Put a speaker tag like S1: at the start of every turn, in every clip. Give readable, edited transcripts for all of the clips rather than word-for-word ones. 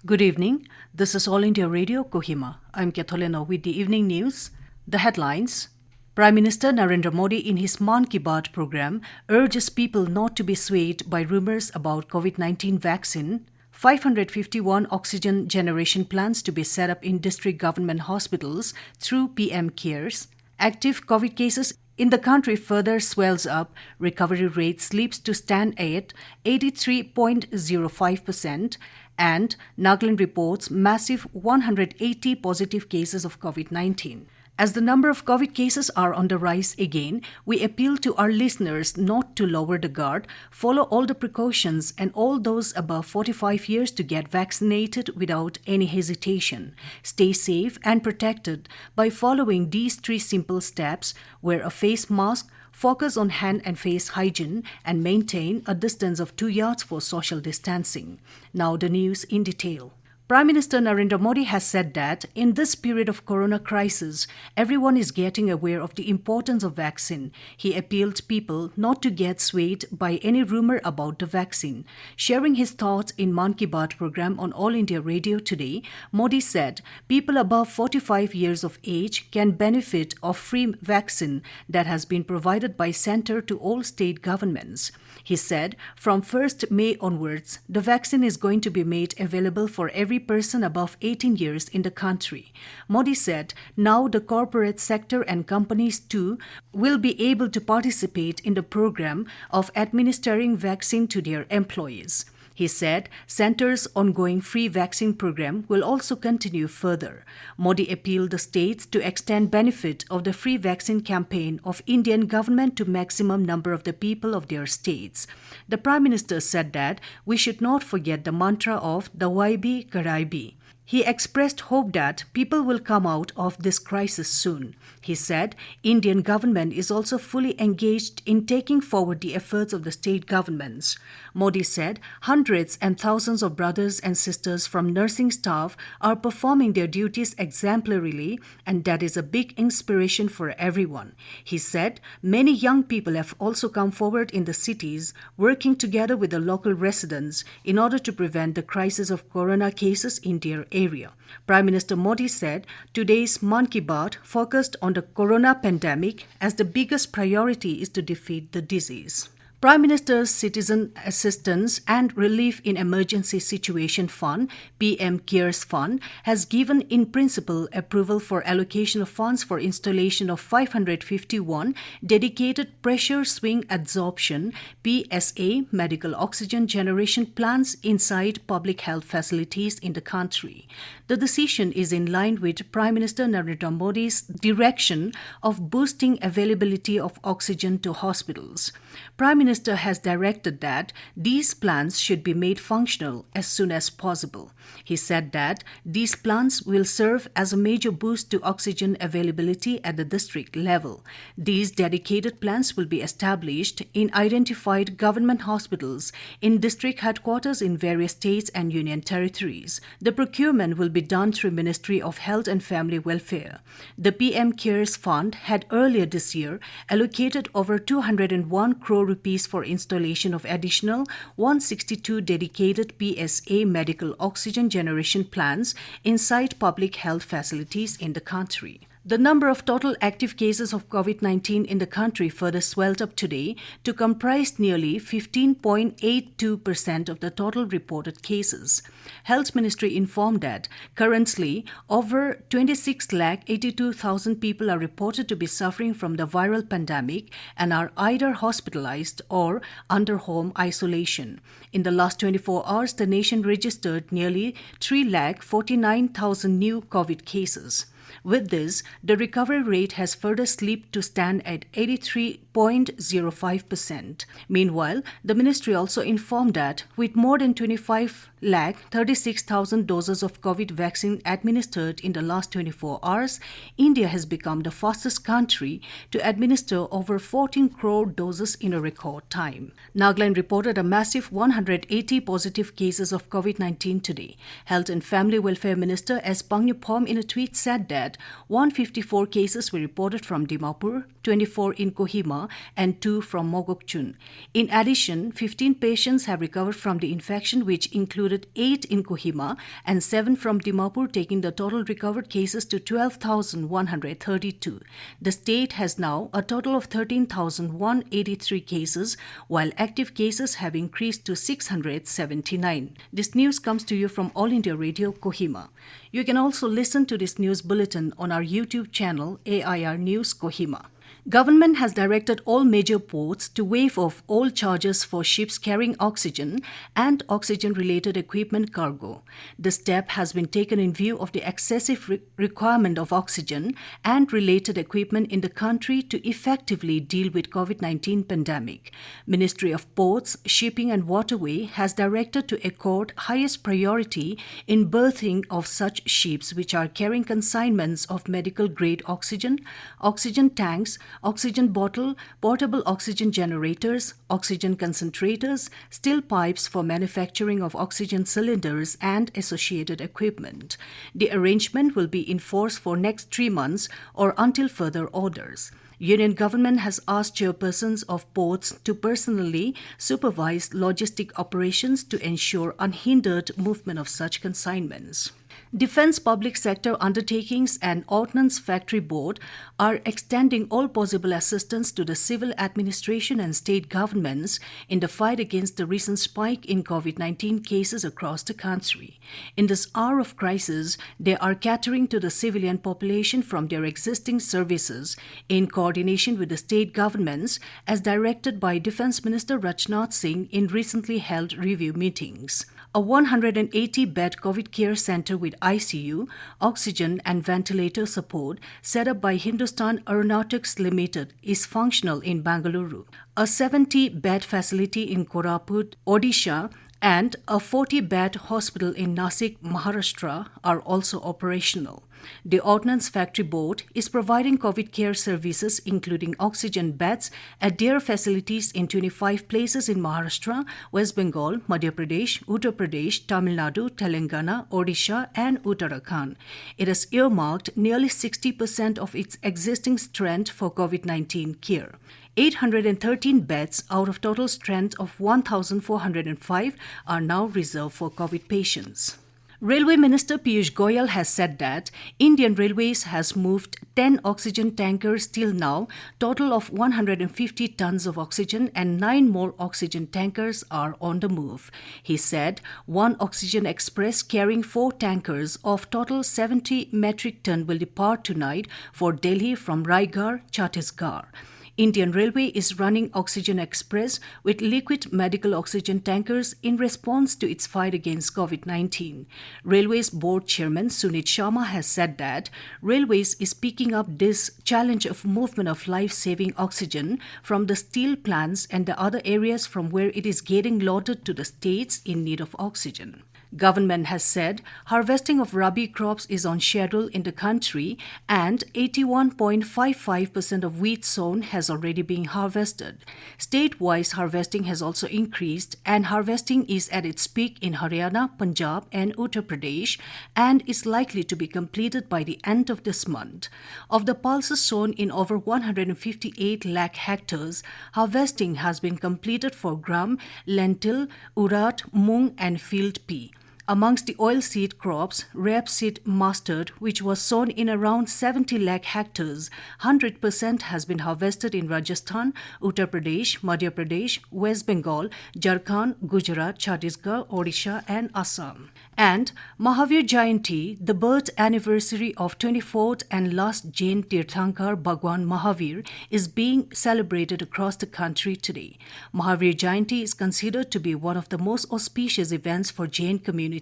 S1: Good evening. This is All India Radio, Kohima. I'm Ketholena with the evening news. The headlines. Prime Minister Narendra Modi in his Mann Ki Baat program urges people not to be swayed by rumors about COVID-19 vaccine. 551 oxygen generation plants to be set up in district government hospitals through PM CARES. Active COVID cases in the country further swells up. Recovery rate slips to stand at 83.05%. And Nagaland reports massive 180 positive cases of COVID-19. As the number of COVID cases are on the rise again, we appeal to our listeners not to lower the guard, follow all the precautions, and all those above 45 years to get vaccinated without any hesitation. Stay safe and protected by following these 3 simple steps: wear a face mask, focus on hand and face hygiene, and maintain a distance of 2 yards for social distancing. Now the news in detail. Prime Minister Narendra Modi has said that in this period of corona crisis, everyone is getting aware of the importance of vaccine. He appealed people not to get swayed by any rumor about the vaccine. Sharing his thoughts in Mann Ki Baat program on All India Radio today, Modi said people above 45 years of age can benefit of free vaccine that has been provided by centre to all state governments. He said from 1st May onwards, the vaccine is going to be made available for every person above 18 years in the country. Modi said now the corporate sector and companies too will be able to participate in the program of administering vaccine to their employees. He said Centre's ongoing free vaccine program will also continue further. Modi appealed the states to extend benefit of the free vaccine campaign of Indian government to maximum number of the people of their states. The Prime Minister said that we should not forget the mantra of Dawai bhi karai bhi. He expressed hope that people will come out of this crisis soon. He said Indian government is also fully engaged in taking forward the efforts of the state governments. Modi said hundreds and thousands of brothers and sisters from nursing staff are performing their duties exemplarily, and that is a big inspiration for everyone. He said many young people have also come forward in the cities, working together with the local residents in order to prevent the crisis of corona cases in their area. Prime Minister Modi said today's Mann Ki Baat focused on the corona pandemic as the biggest priority is to defeat the disease. Prime Minister's Citizen Assistance and Relief in Emergency Situation Fund, PM CARES Fund, has given in principle approval for allocation of funds for installation of 551 dedicated pressure swing adsorption PSA medical oxygen generation plants inside public health facilities in the country. The decision is in line with Prime Minister Narendra Modi's direction of boosting availability of oxygen to hospitals. Prime Minister has directed that these plants should be made functional as soon as possible. He said that these plants will serve as a major boost to oxygen availability at the district level. These dedicated plants will be established in identified government hospitals in district headquarters in various states and union territories. The procurement will be done through Ministry of Health and Family Welfare. The PM CARES Fund had earlier this year allocated over 201 crore rupees for installation of additional 162 dedicated PSA medical oxygen generation plants inside public health facilities in the country. The number of total active cases of COVID-19 in the country further swelled up today to comprise nearly 15.82% of the total reported cases. Health Ministry informed that currently over 26,82,000 people are reported to be suffering from the viral pandemic and are either hospitalized or under home isolation. In the last 24 hours, the nation registered nearly 3,49,000 new COVID cases. With this, the recovery rate has further slipped to stand at 83.05%. Meanwhile, the ministry also informed that with more than 25,36,000 doses of COVID vaccine administered in the last 24 hours, India has become the fastest country to administer over 14 crore doses in a record time. Nagaland reported a massive 180 positive cases of COVID-19 today. Health and Family Welfare Minister S. Pangnupom in a tweet said that 154 cases were reported from Dimapur, 24 in Kohima, and 2 from Mogokchung. In addition, 15 patients have recovered from the infection, which included 8 in Kohima and 7 from Dimapur, taking the total recovered cases to 12,132. The state has now a total of 13,183 cases, while active cases have increased to 679. This news comes to you from All India Radio, Kohima. You can also listen to this news bulletin on our YouTube channel, AIR News Kohima. Government has directed all major ports to waive off all charges for ships carrying oxygen and oxygen-related equipment cargo. The step has been taken in view of the excessive requirement of oxygen and related equipment in the country to effectively deal with COVID-19 pandemic. Ministry of Ports, Shipping and Waterway has directed to accord highest priority in berthing of such ships which are carrying consignments of medical-grade oxygen, oxygen tanks, oxygen bottle, portable oxygen generators, oxygen concentrators, steel pipes for manufacturing of oxygen cylinders and associated equipment. The arrangement will be in force for next 3 months or until further orders. Union government has asked chairpersons of ports to personally supervise logistic operations to ensure unhindered movement of such consignments. Defense Public Sector Undertakings and Ordnance Factory Board are extending all possible assistance to the civil administration and state governments in the fight against the recent spike in COVID-19 cases across the country. In this hour of crisis, they are catering to the civilian population from their existing services in coordination with the state governments as directed by Defense Minister Rajnath Singh in recently held review meetings. A 180-bed COVID care center with ICU, oxygen and ventilator support set up by Hindustan Aeronautics Limited is functional in Bangalore. A 70-bed facility in Koraput, Odisha, and a 40-bed hospital in Nasik, Maharashtra are also operational. The Ordnance Factory Board is providing COVID care services including oxygen beds at their facilities in 25 places in Maharashtra, West Bengal, Madhya Pradesh, Uttar Pradesh, Tamil Nadu, Telangana, Odisha and Uttarakhand. It has earmarked nearly 60% of its existing strength for COVID-19 care. 813 beds out of total strength of 1,405 are now reserved for COVID patients. Railway Minister Piyush Goyal has said that Indian Railways has moved 10 oxygen tankers till now, total of 150 tons of oxygen and 9 more oxygen tankers are on the move. He said one oxygen express carrying 4 tankers of total 70 metric ton will depart tonight for Delhi from Raigarh, Chhattisgarh. Indian Railway is running Oxygen Express with liquid medical oxygen tankers in response to its fight against COVID-19. Railways Board Chairman Sunit Sharma has said that Railways is picking up this challenge of movement of life-saving oxygen from the steel plants and the other areas from where it is getting loaded to the states in need of oxygen. Government has said harvesting of Rabi crops is on schedule in the country and 81.55% of wheat sown has already been harvested. State-wise harvesting has also increased and harvesting is at its peak in Haryana, Punjab and Uttar Pradesh and is likely to be completed by the end of this month. Of the pulses sown in over 158 lakh hectares, harvesting has been completed for gram, lentil, urad, mung and field pea. Amongst the oilseed crops, rapeseed mustard, which was sown in around 70 lakh hectares, 100% has been harvested in Rajasthan, Uttar Pradesh, Madhya Pradesh, West Bengal, Jharkhand, Gujarat, Chhattisgarh, Odisha and Assam. And Mahavir Jayanti, the birth anniversary of 24th and last Jain Tirthankar Bhagwan Mahavir, is being celebrated across the country today. Mahavir Jayanti is considered to be one of the most auspicious events for Jain community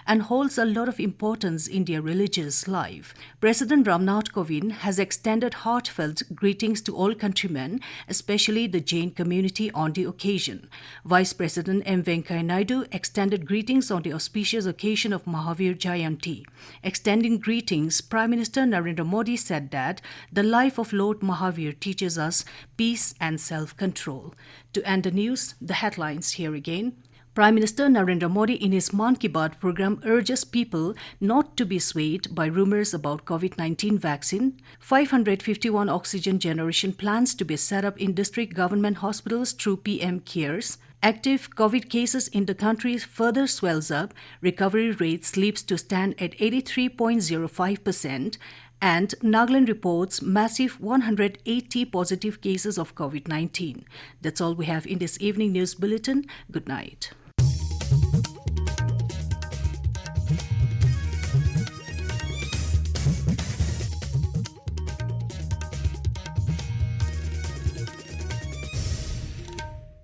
S1: and holds a lot of importance in their religious life. President Ramnath Kovind has extended heartfelt greetings to all countrymen, especially the Jain community on the occasion. Vice President M. Venkaiah Naidu extended greetings on the auspicious occasion of Mahavir Jayanti. Extending greetings, Prime Minister Narendra Modi said that the life of Lord Mahavir teaches us peace and self-control. To end the news, the headlines here again. Prime Minister Narendra Modi in his Mann Ki Baat program urges people not to be swayed by rumors about COVID-19 vaccine. 551 oxygen generation plants to be set up in district government hospitals through PM CARES. Active COVID cases in the country further swells up. Recovery rate slips to stand at 83.05%. And Nagaland reports massive 180 positive cases of COVID-19. That's all we have in this evening news bulletin. Good night.